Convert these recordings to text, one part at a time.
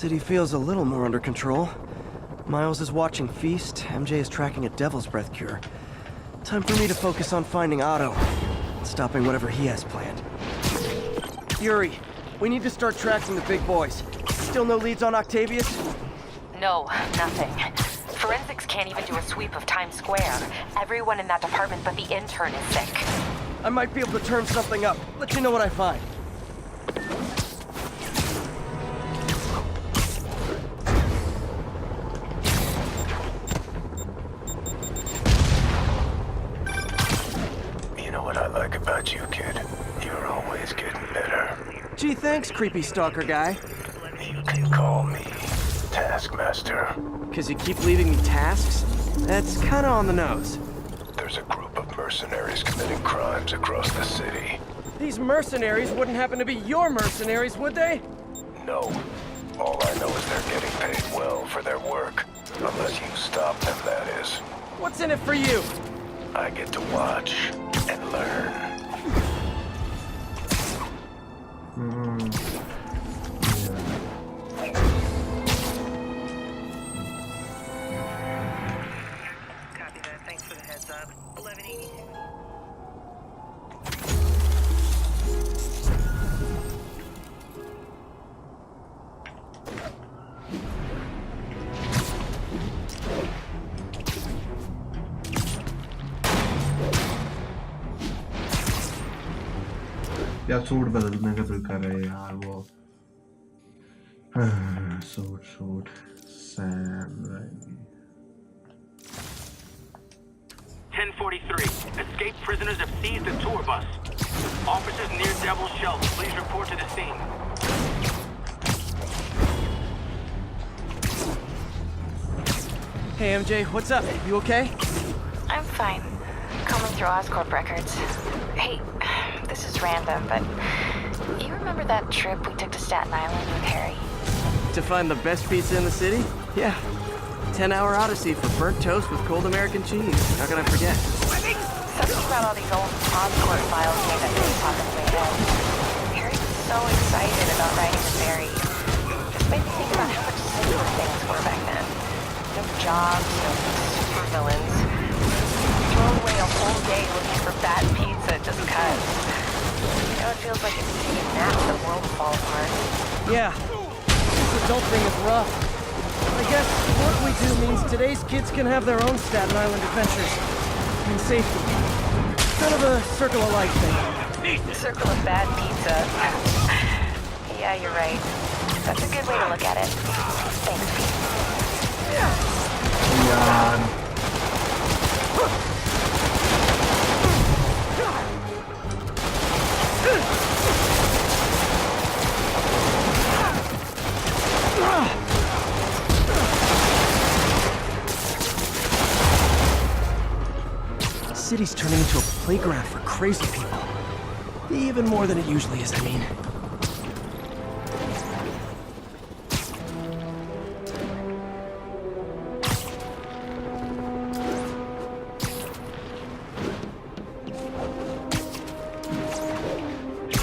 City feels a little more under control. Miles is watching Feast, MJ is tracking a Devil's Breath cure. Time for me to focus on finding Otto, and stopping whatever he has planned. Yuri, we need to start tracking the big boys. Still no leads on Octavius? No, nothing. Forensics can't even do a sweep of Times Square. Everyone in that department but the intern is sick. I might be able to turn something up. Let you know what I find. You know what I like about you, kid? You're always getting better. Gee, thanks, creepy stalker guy. You can call me Taskmaster. 'Cause you keep leaving me tasks? That's kinda on the nose. There's a group of mercenaries committing crimes across the city. These mercenaries wouldn't happen to be your mercenaries, would they? No. All I know is they're getting paid well for their work. Unless you stop them, that is. What's in it for you? I get to watch and learn. Copy that. Thanks for the heads up. 1182. यार suit बदलने का दिल कर रहा है यार वो suit Sam 1043. Escaped prisoners have seized a tour bus. Officers near Devil's Shelf, please report to the scene. Hey, MJ, what's up? You okay? I'm fine. Combing through Oscorp records. Hey, this is random, but you remember that trip we took to Staten Island with Harry? To find the best pizza in the city? Yeah. 10-hour odyssey for burnt toast with cold American cheese. How can I forget? Something about all these old Oscorp files made that face pop in my head. Harry was so excited about riding the ferry. Just made me think about how much simpler things were back then. No jobs, no supervillains. Throw away a whole day looking for bad pizza just cuz. You know, it feels like if you take a nap, the world will fall apart. Yeah. This adult thing is rough. I guess what we do means today's kids can have their own Staten Island adventures. In safety. Kind of a circle of life thing. Circle of bad pizza. Yeah, you're right. That's a good way to look at it. Thanks, Pete. यार City's turning into a playground for crazy people. Even more than it usually is, I mean.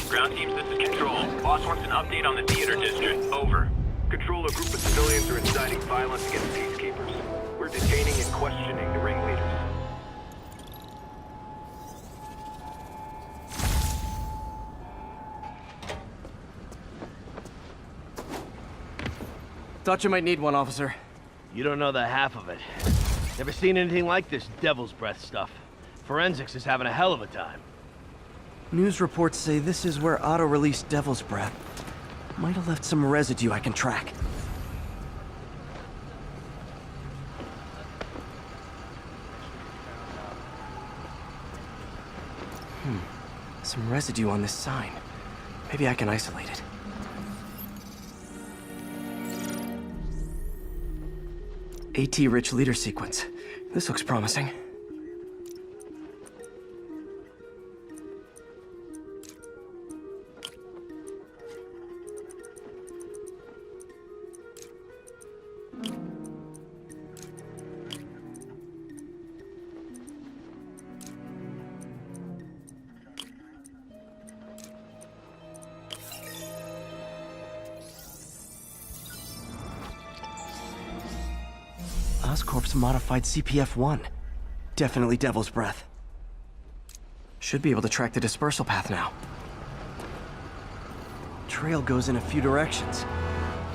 Ground teams, this is Control. Boss wants an update on the theater district. Over. Control, a group of civilians are inciting violence against peacekeepers. We're detaining and questioning the ringleaders. Thought you might need one, officer. You don't know the half of it. Never seen anything like this Devil's Breath stuff. Forensics is having a hell of a time. News reports say this is where Otto released Devil's Breath. Might have left some residue I can track. Some residue on this sign. Maybe I can isolate it. AT-rich leader sequence. This looks promising. Oscorp's modified CPF-1. Definitely Devil's Breath. Should be able to track the dispersal path now. Trail goes in a few directions.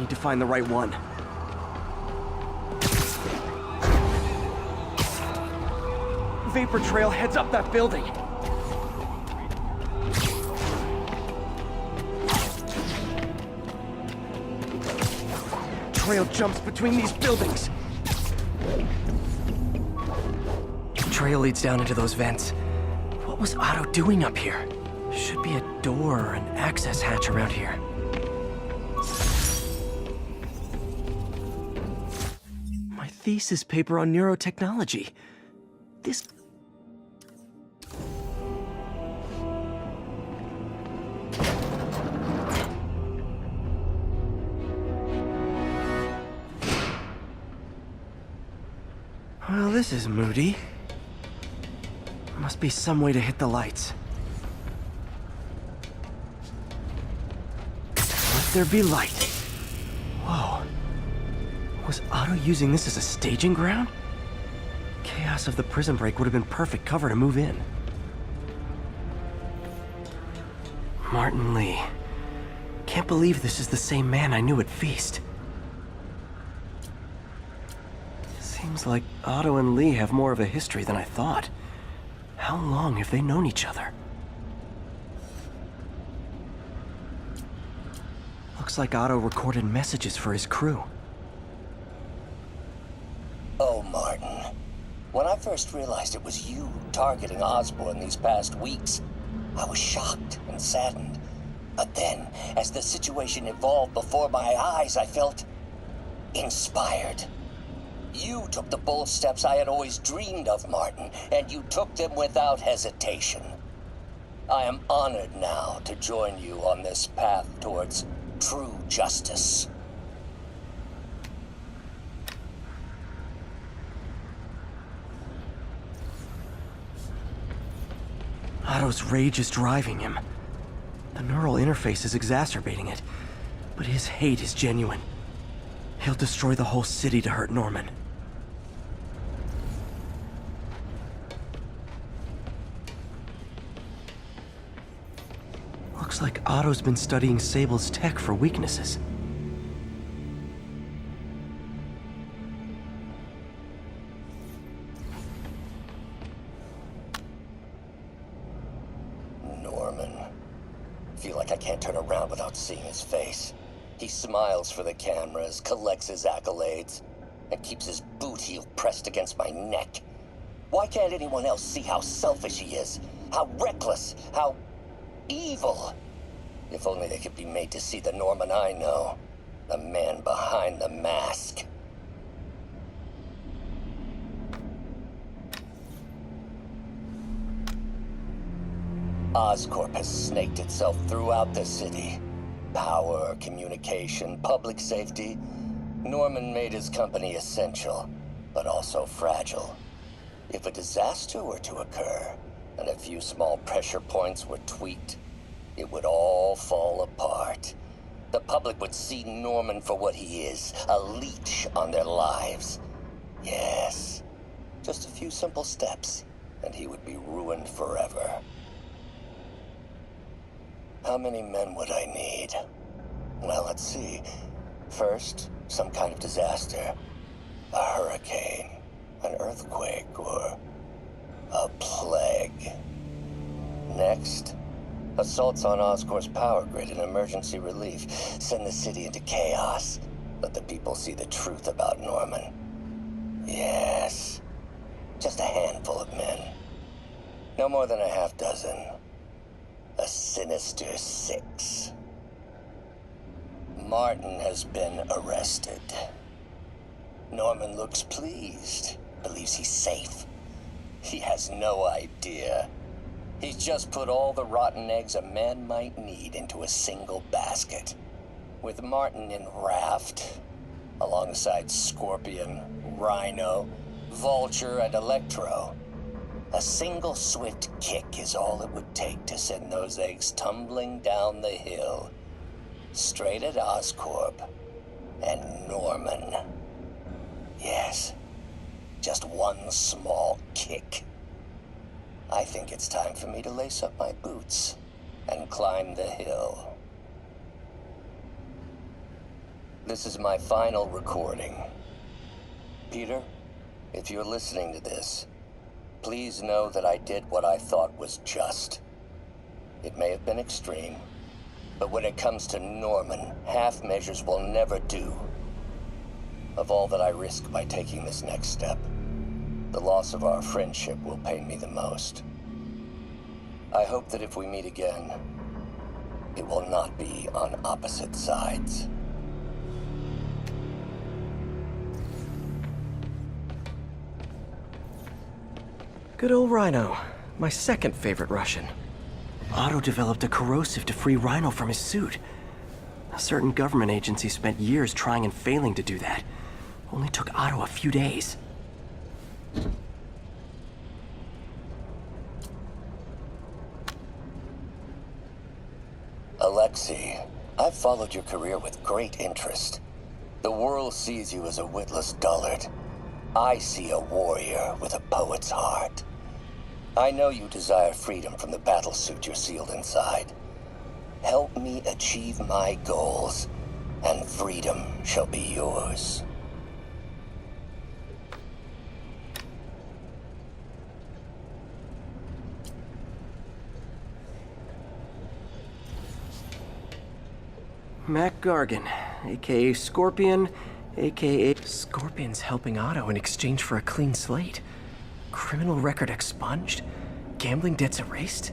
Need to find the right one. Vapor trail heads up that building. Trail jumps between these buildings. Trail leads down into those vents. What was Otto doing up here? Should be a door or an access hatch around here. My thesis paper on neurotechnology. This... Well, this is moody. Must be some way to hit the lights. Let there be light. Whoa. Was Otto using this as a staging ground? Chaos of the prison break would have been perfect cover to move in. Martin Lee. Can't believe this is the same man I knew at Feast. Seems like Otto and Lee have more of a history than I thought. How long have they known each other? Looks like Otto recorded messages for his crew. Oh, Martin. When I first realized it was you targeting Osborn these past weeks, I was shocked and saddened. But then, as the situation evolved before my eyes, I felt inspired. You took the bold steps I had always dreamed of, Martin, and you took them without hesitation. I am honored now to join you on this path towards true justice. Otto's rage is driving him. The neural interface is exacerbating it, but his hate is genuine. He'll destroy the whole city to hurt Norman. Looks like Otto's been studying Sable's tech for weaknesses. Norman. Feel like I can't turn around without seeing his face. He smiles for the cameras, collects his accolades, and keeps his boot heel pressed against my neck. Why can't anyone else see how selfish he is? How reckless? How evil? If only they could be made to see the Norman I know. The man behind the mask. Oscorp has snaked itself throughout the city. Power, communication, public safety. Norman made his company essential, but also fragile. If a disaster were to occur, and a few small pressure points were tweaked, it would all fall apart. The public would see Norman for what he is, a leech on their lives. Yes, just a few simple steps, and he would be ruined forever. How many men would I need? Well, let's see. First, some kind of disaster. A hurricane, an earthquake, or a plague. Next, assaults on Oscorp's power grid and emergency relief. Send the city into chaos. Let the people see the truth about Norman. Yes, just a handful of men. No more than a half dozen. A sinister 6. Martin has been arrested. Norman looks pleased, believes he's safe. He has no idea. He's just put all the rotten eggs a man might need into a single basket. With Martin in raft, alongside Scorpion, Rhino, Vulture, and Electro, a single swift kick is all it would take to send those eggs tumbling down the hill, straight at Oscorp and Norman. Yes, one small kick. I think it's time for me to lace up my boots and climb the hill. This is my final recording. Peter, if you're listening to this, please know that I did what I thought was just. It may have been extreme, but when it comes to Norman, half measures will never do. Of all that I risk by taking this next step, the loss of our friendship will pain me the most. I hope that if we meet again, it will not be on opposite sides. Good old Rhino. My second favorite Russian. Otto developed a corrosive to free Rhino from his suit. A certain government agency spent years trying and failing to do that. Only took Otto a few days. Alexei, I've followed your career with great interest. The world sees you as a witless dullard. I see a warrior with a poet's heart. I know you desire freedom from the battlesuit you're sealed inside. Help me achieve my goals, and freedom shall be yours. Mac Gargan, aka Scorpion, aka... Scorpion's helping Otto in exchange for a clean slate. Criminal record expunged? Gambling debts erased?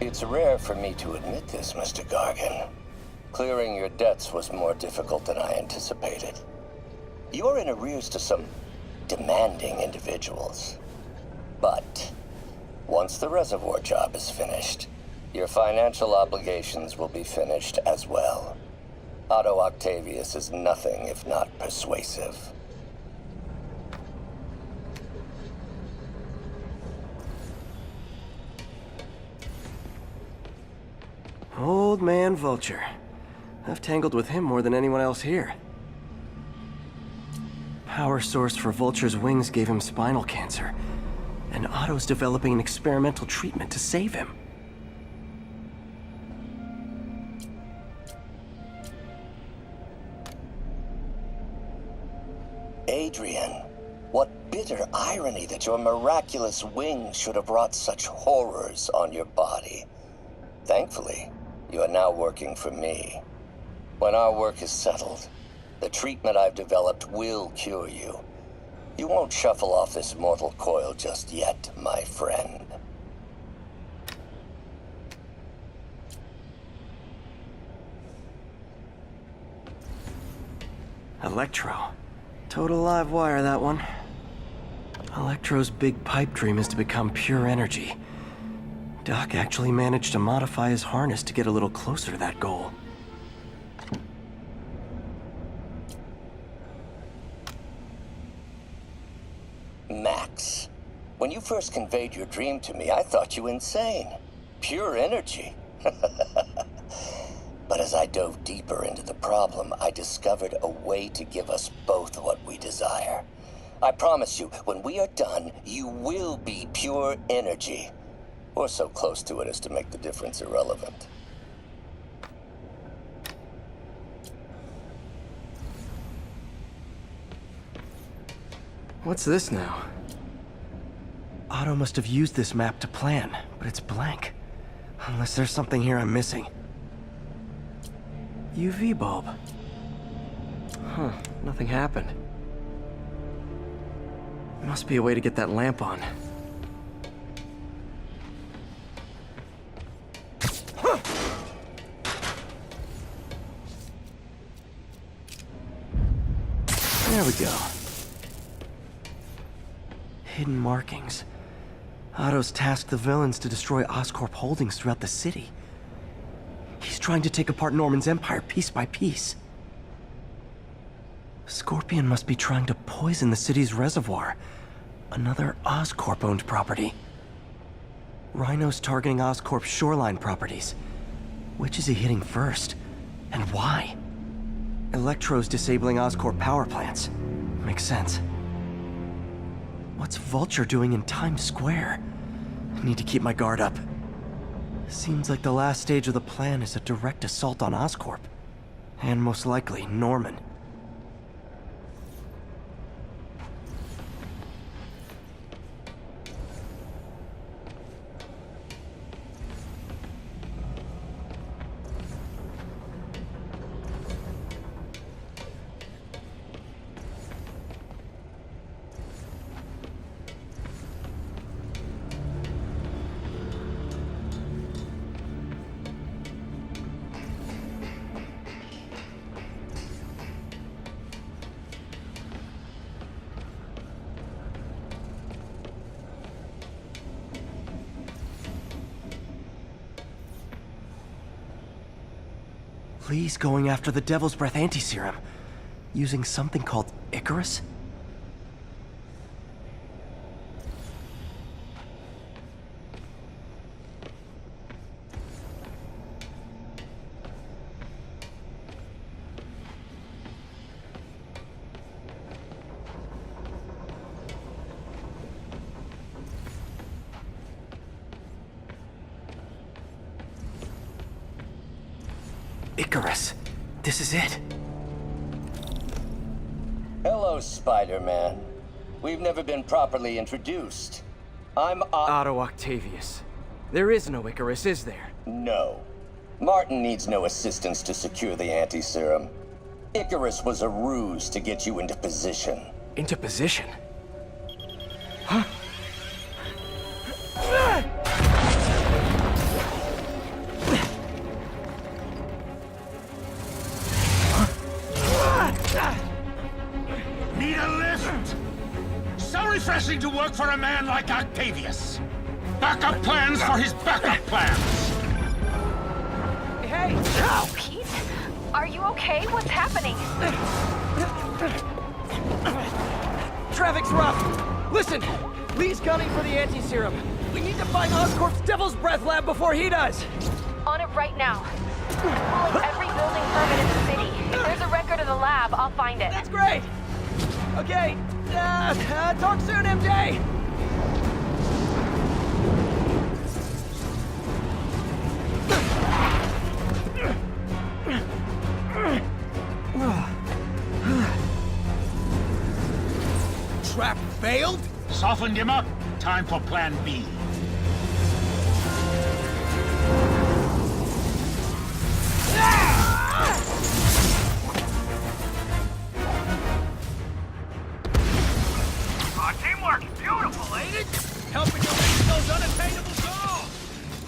It's rare for me to admit this, Mr. Gargan. Clearing your debts was more difficult than I anticipated. You're in arrears to some demanding individuals. But once the reservoir job is finished, your financial obligations will be finished as well. Otto Octavius is nothing if not persuasive. Old man Vulture. I've tangled with him more than anyone else here. Power source for Vulture's wings gave him spinal cancer, and Otto's developing an experimental treatment to save him. Adrian, what bitter irony that your miraculous wings should have brought such horrors on your body. Thankfully, you are now working for me. When our work is settled, the treatment I've developed will cure you. You won't shuffle off this mortal coil just yet, my friend. Electro. Total live wire, that one. Electro's big pipe dream is to become pure energy. Doc actually managed to modify his harness to get a little closer to that goal. Max, when you first conveyed your dream to me, I thought you insane. Pure energy. But as I dove deeper into the problem, I discovered a way to give us both what we desire. I promise you, when we are done, you will be pure energy. Or so close to it as to make the difference irrelevant. What's this now? Otto must have used this map to plan, but it's blank. Unless there's something here I'm missing. UV bulb. Huh, nothing happened. Must be a way to get that lamp on. There we go. Hidden markings. Otto's tasked the villains to destroy Oscorp holdings throughout the city. He's trying to take apart Norman's empire piece by piece. Scorpion must be trying to poison the city's reservoir. Another Oscorp-owned property. Rhino's targeting Oscorp's shoreline properties. Which is he hitting first? And why? Electro's disabling Oscorp power plants. Makes sense. What's Vulture doing in Times Square? I need to keep my guard up. Seems like the last stage of the plan is a direct assault on Oscorp. And most likely, Norman. Lee's going after the Devil's Breath anti-serum, using something called Icarus? Icarus. This is it. Hello, Spider-Man. We've never been properly introduced. I'm Otto Octavius. There is no Icarus, is there? No. Martin needs no assistance to secure the anti-serum. Icarus was a ruse to get you into position. Into position? Huh? Need a lift? So refreshing to work for a man like Octavius. Backup plans for his backup plans. Hey! Oh, Pete? Are you okay? What's happening? Traffic's rough. Listen, Lee's gunning for the anti-serum. We need to find Oscorp's Devil's Breath lab before he does. On it right now. Pulling every building permit in the city. If there's a record of the lab, I'll find it. That's great. Okay, talk soon, MJ. Trap failed? Softened him up. Time for plan B. Teamwork is beautiful, ain't it? Helping you reach those unattainable goals.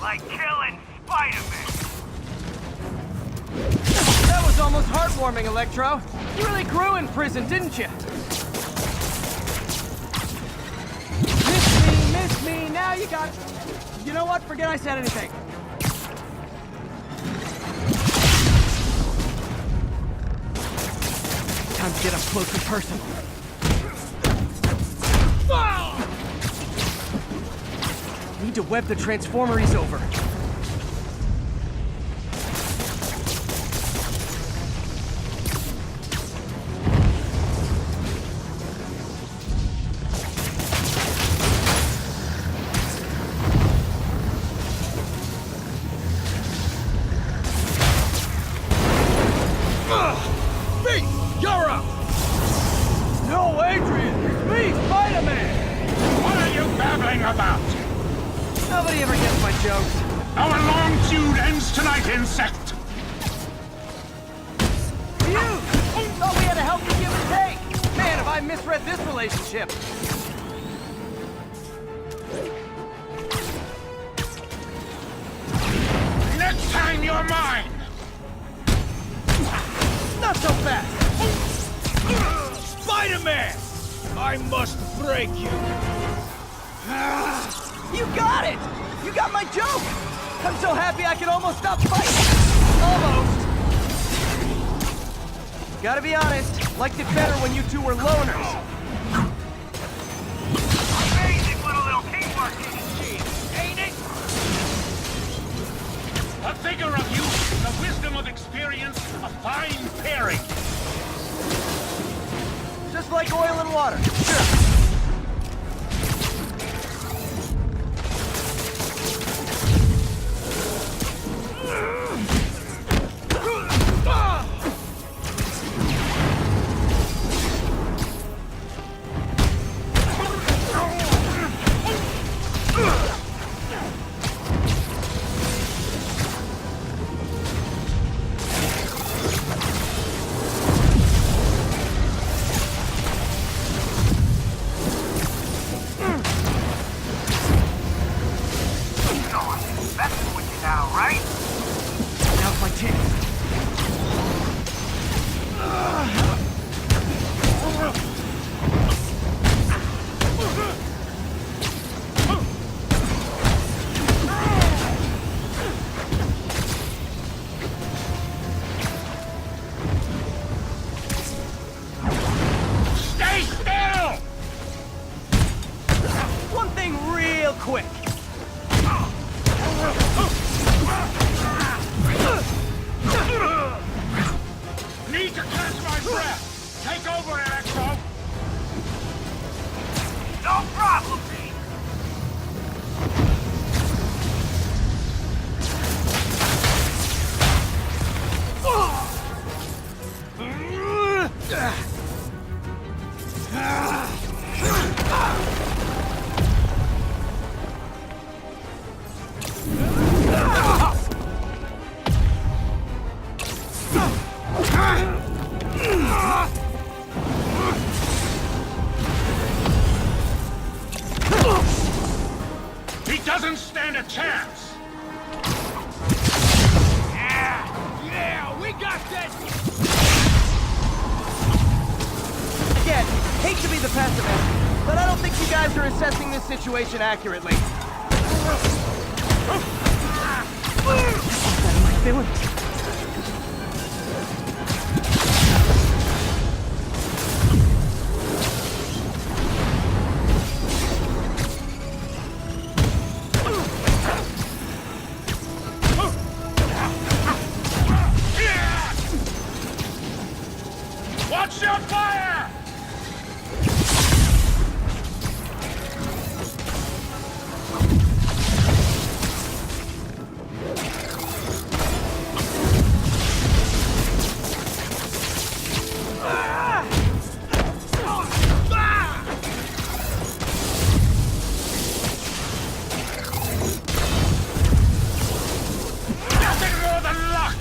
Like killing Spider-Man. That was almost heartwarming, Electro. You really grew in prison, didn't you? Miss me, now you got it. You know what? Forget I said anything. Time to get up close and personal. Need to web the transformer he's over. You're up! No, Adrian! It's me, Spider-Man! What are you babbling about? Nobody ever gets my jokes. Our long feud ends tonight, insect. You! Thought we had a healthy give and take! Man, have I misread this relationship! Next time you're mine! Not so fast! Spider-Man! I must break you. You got it! You got my joke! I'm so happy I can almost stop fighting! Almost! Gotta be honest, liked it better when you two were loners. vigor of youth, the wisdom of experience, a fine pairing. Just like oil and water. Sure. Need to catch my breath! Take over, Electro! No problem, Pete! He doesn't stand a chance! Yeah, we got this! Again, hate to be the pessimist, but I don't think you guys are assessing this situation accurately. What am I feeling? Watch your fire! Nothing more than luck!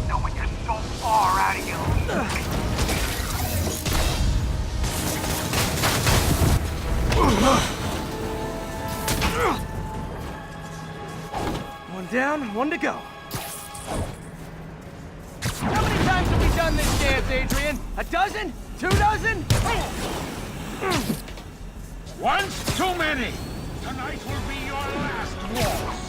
Knowing you're so far out of your league. One down, one to go. How many times have we done this dance, Adrian? A dozen? 2 dozen? Once too many! Tonight will be your last waltz.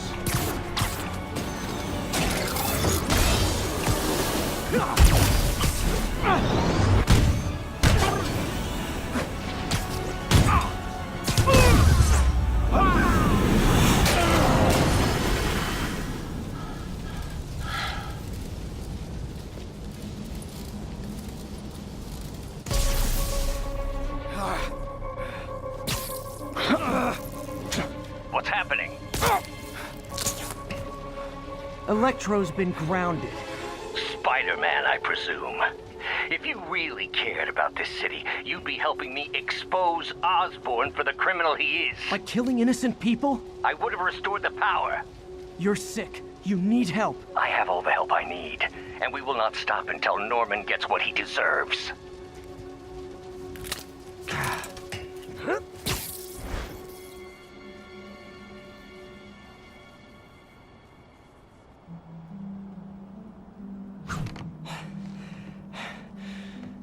What's happening? Electro's been grounded. Spider-Man, I presume. If you really cared about this city, you'd be helping me expose Osborn for the criminal he is. By killing innocent people? I would have restored the power. You're sick. You need help. I have all the help I need, and we will not stop until Norman gets what he deserves.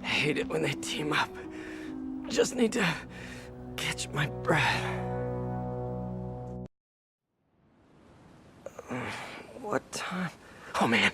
I hate it when they team up. Just need to catch my breath. What time? Oh man,